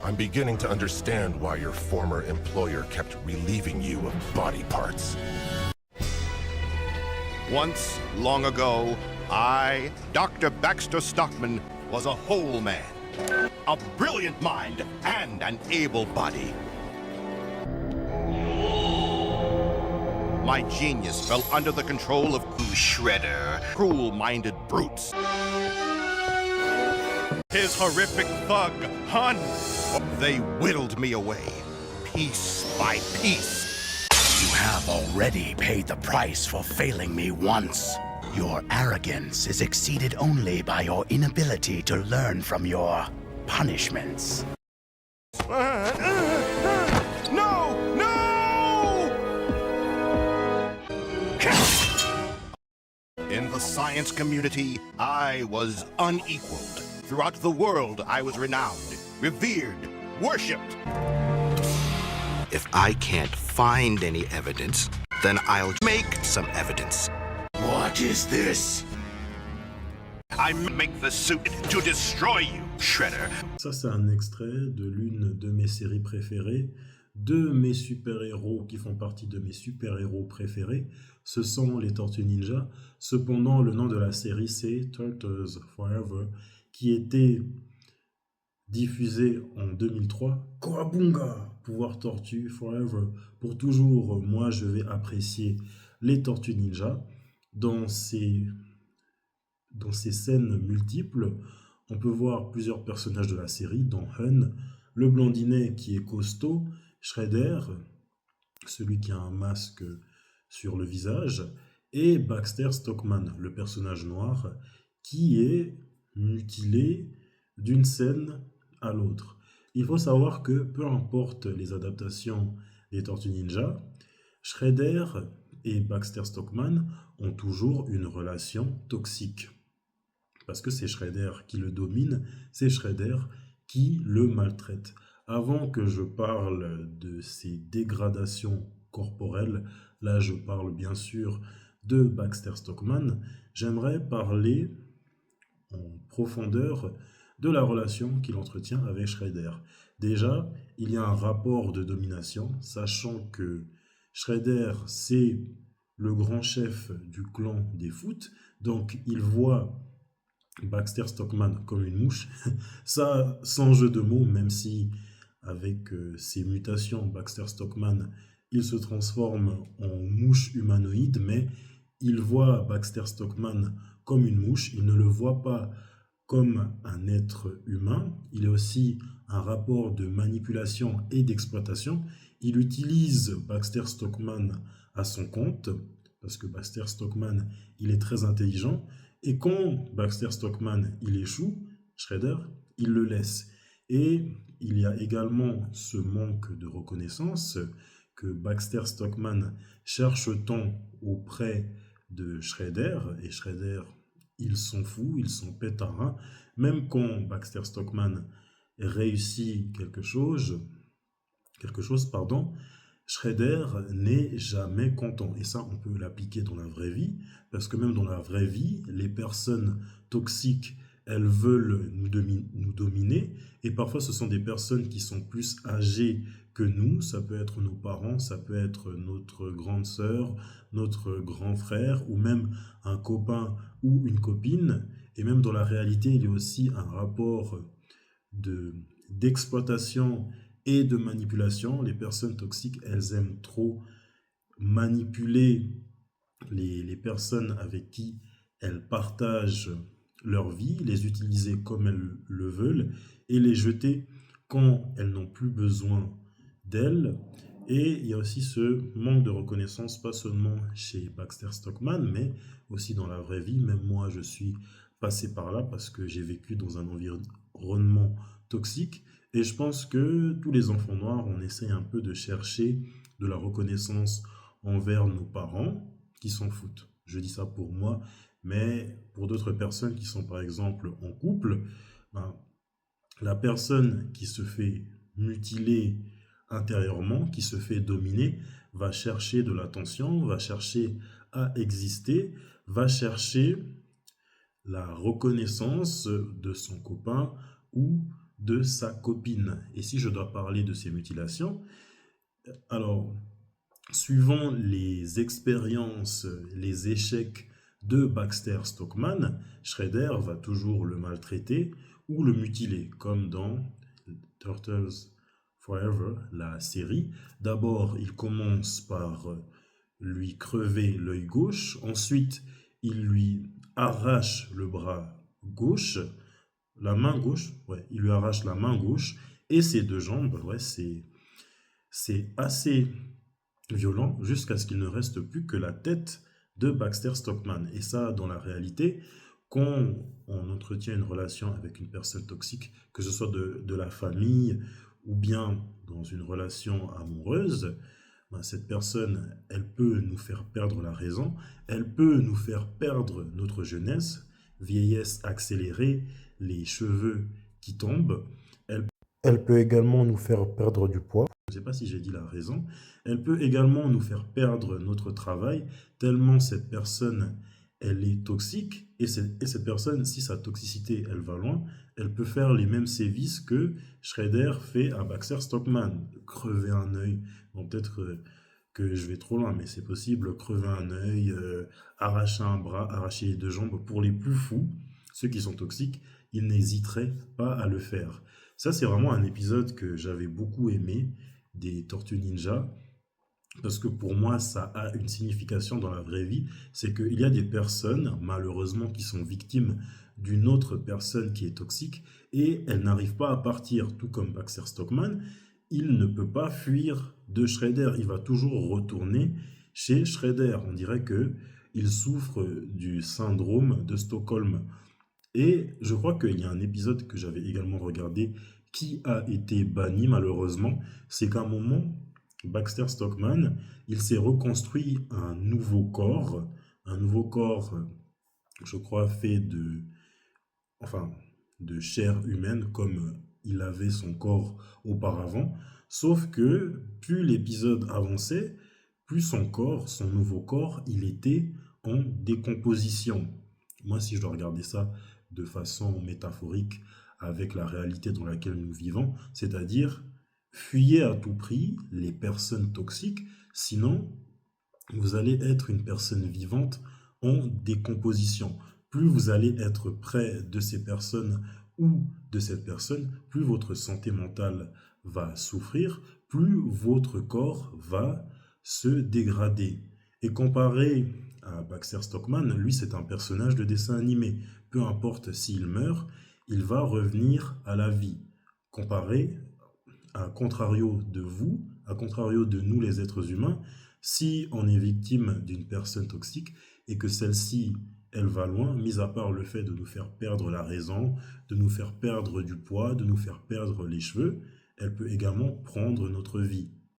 I'm beginning to understand why your former employer kept relieving you of body parts. Once, long ago, I, Dr. Baxter Stockman, was a whole man. A brilliant mind and an able body. My genius fell under the control of Shredder, cruel-minded brutes. His horrific thug, Hun. They whittled me away, piece by piece. You have already paid the price for failing me once. Your arrogance is exceeded only by your inability to learn from your punishments. No! No! In the science community, I was unequaled. Throughout the world, I was renowned, revered, worshipped. If I can't find any evidence, then I'll make some evidence. What is this? I make the suit to destroy you, Shredder. Ça, c'est un extrait de l'une de mes séries préférées, de mes super-héros qui font partie de mes super-héros préférés. Ce sont les Tortues Ninja. Cependant, le nom de la série, c'est Turtles Forever, qui était diffusé en 2003. Kawabunga, pouvoir tortue forever. Pour toujours, moi, je vais apprécier les Tortues Ninja. Dans ces scènes multiples, on peut voir plusieurs personnages de la série, dont Hun, le blondinet qui est costaud, Shredder, celui qui a un masque sur le visage, et Baxter Stockman, le personnage noir, qui est mutilé d'une scène à l'autre. Il faut savoir que peu importe les adaptations des Tortues Ninja, Shredder et Baxter Stockman ont toujours une relation toxique. Parce que c'est Shredder qui le domine, c'est Shredder qui le maltraite. Avant que je parle de ces dégradations corporelles, là je parle bien sûr de Baxter Stockman, j'aimerais parler en profondeur de la relation qu'il entretient avec Shredder. Déjà, il y a un rapport de domination, sachant que Shredder, c'est le grand chef du clan des Foot, donc il voit Baxter Stockman comme une mouche. Ça, sans jeu de mots, même si avec ses mutations, Baxter Stockman, il se transforme en mouche humanoïde, mais il voit Baxter Stockman comme une mouche, il ne le voit pas comme un être humain. Il est aussi un rapport de manipulation et d'exploitation. Il utilise Baxter Stockman à son compte, parce que Baxter Stockman, il est très intelligent. Et quand Baxter Stockman, il échoue, Shredder, il le laisse. Et il y a également ce manque de reconnaissance que Baxter Stockman cherche tant auprès de Shredder, et Shredder, ils sont fous, ils sont pétards. Même quand Baxter Stockman réussit quelque chose, Shredder n'est jamais content. Et ça, on peut l'appliquer dans la vraie vie, parce que même dans la vraie vie, les personnes toxiques, elles veulent nous dominer, et parfois ce sont des personnes qui sont plus âgées que nous, ça peut être nos parents, ça peut être notre grande sœur, notre grand frère, ou même un copain ou une copine, et même dans la réalité, il y a aussi un rapport d'exploitation et de manipulation. Les personnes toxiques, elles aiment trop manipuler les personnes avec qui elles partagent leur vie, les utiliser comme elles le veulent et les jeter quand elles n'ont plus besoin d'elles. Et il y a aussi ce manque de reconnaissance, pas seulement chez Baxter Stockman, mais aussi dans la vraie vie. Même moi, je suis passé par là parce que j'ai vécu dans un environnement toxique. Et je pense que tous les enfants noirs, on essaie un peu de chercher de la reconnaissance envers nos parents qui s'en foutent. Je dis ça pour moi, mais pour d'autres personnes qui sont par exemple en couple, la personne qui se fait mutiler intérieurement, qui se fait dominer, va chercher de l'attention, va chercher à exister, va chercher la reconnaissance de son copain ou de sa copine. Et si je dois parler de ces mutilations, alors, suivant les expériences, les échecs de Baxter Stockman, Shredder va toujours le maltraiter ou le mutiler, comme dans Turtles Forever, la série. D'abord, il commence par lui crever l'œil gauche, ensuite il lui arrache le bras gauche, la main gauche, ouais, il lui arrache la main gauche et ses deux jambes, ouais, c'est assez violent jusqu'à ce qu'il ne reste plus que la tête de Baxter Stockman. Et ça, dans la réalité, quand on entretient une relation avec une personne toxique, que ce soit de la famille ou bien dans une relation amoureuse, ben, cette personne, elle peut nous faire perdre la raison, elle peut nous faire perdre notre jeunesse, vieillesse accélérée, les cheveux qui tombent. Elle peut également nous faire perdre du poids. Je ne sais pas si j'ai dit la raison. Elle peut également nous faire perdre notre travail, tellement cette personne, elle est toxique. Et cette personne, si sa toxicité, elle va loin, elle peut faire les mêmes sévices que Shredder fait à Baxter Stockman. Crever un œil. Bon, peut-être que je vais trop loin, mais c'est possible. Crever un œil, arracher un bras, arracher les deux jambes. Pour les plus fous, ceux qui sont toxiques, ils n'hésiteraient pas à le faire. Ça, c'est vraiment un épisode que j'avais beaucoup aimé des Tortues Ninja, parce que pour moi, ça a une signification dans la vraie vie. C'est qu'il y a des personnes, malheureusement, qui sont victimes d'une autre personne qui est toxique, et elles n'arrivent pas à partir, tout comme Baxter Stockman. Il ne peut pas fuir de Shredder, il va toujours retourner chez Shredder. On dirait que il souffre du syndrome de Stockholm. Et je crois qu'il y a un épisode que j'avais également regardé qui a été banni malheureusement. C'est qu'à un moment, Baxter Stockman, il s'est reconstruit un nouveau corps, je crois, fait de chair humaine comme il avait son corps auparavant. Sauf que plus l'épisode avançait, plus son nouveau corps, il était en décomposition. Moi, si je dois regarder ça de façon métaphorique avec la réalité dans laquelle nous vivons, c'est-à-dire fuyez à tout prix les personnes toxiques, sinon vous allez être une personne vivante en décomposition. Plus vous allez être près de ces personnes ou de cette personne, plus votre santé mentale va souffrir, plus votre corps va se dégrader. Et comparé à Baxter Stockman, lui c'est un personnage de dessin animé. Peu importe s'il meurt, il va revenir à la vie. Comparé, à contrario de vous, à contrario de nous les êtres humains, si on est victime d'une personne toxique et que celle-ci, elle va loin, mis à part le fait de nous faire perdre la raison, de nous faire perdre du poids, de nous faire perdre les cheveux, elle peut également prendre notre vie.